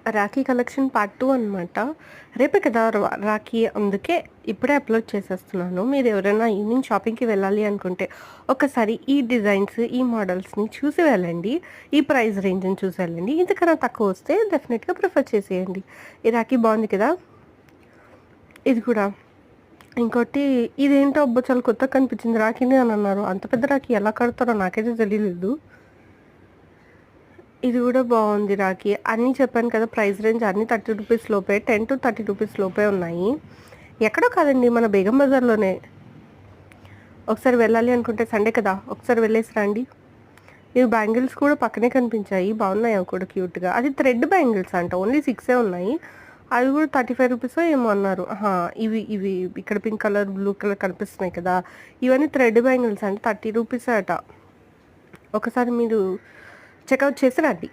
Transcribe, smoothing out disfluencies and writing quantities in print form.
Rakhi collection part 2 అనమాట. రేపే కదా రాఖీ, అందుకే ఇప్పుడే అప్‌లోడ్ చేసేస్తున్నాను. మీరు ఎవరైనా ఈవినింగ్ షాపింగ్‌కి వెళ్ళాలి అనుకుంటే, ఒక్కసారి ఈ డిజైన్స్, ఈ మోడల్స్‌ని చూసి వెళ్ళండి. ఈ ప్రైస్ రేంజ్‌ని చూసి వెళ్ళండి. ఇంతకన్నా తక్కువొస్తే డెఫినిట్‌గా ప్రిఫర్ చేసేయండి. ఈ రాఖీ బావుంది కదా! ఇది కూడా. ఇంకోటి ఇదేంటో అబ్బా! చాలా కొత్తగా కనిపించింది రాఖీని అని అన్నారు. అంత పెద్ద రాఖీ ఎలా కడతారో నాకైతే తెలియలేదు. ఇది గూడా బావుంది రాఖీ. అన్నీ చెప్పాను కదా! ప్రైస్ రేంజ్ అన్నీ రూ. 30 లోపే. 10-30 లోపే ఉన్నాయి. ఎక్కడో కాదండి, మన బేగం బజార్‌లోనే. ఒకసారి వెళ్ళాలి అనుకుంటే సండే కదా! ఒకసారి వెళ్ళేసి రండి. ఇవి బ్యాంగిల్స్ కూడా పక్కనే కనిపించాయి. బావున్నాయి అవి కూడా క్యూట్‌గా. అది థ్రెడ్ బ్యాంగిల్స్ అంట. ఓన్లీ 6 ఉన్నాయి. అవి కూడా రూ. 35 ఏమో అన్నారు. ఆహా! ఇవి ఇవి ఇక్కడ పింక్ కలర్, బ్లూ కలర్ కనిపిస్తున్నాయి కదా! ఇవన్నీ థ్రెడ్ బ్యాంగిల్స్ అంట. రూ. 30 అట. ఒకసారి మీరు చెకౌట్ చేసి రండి.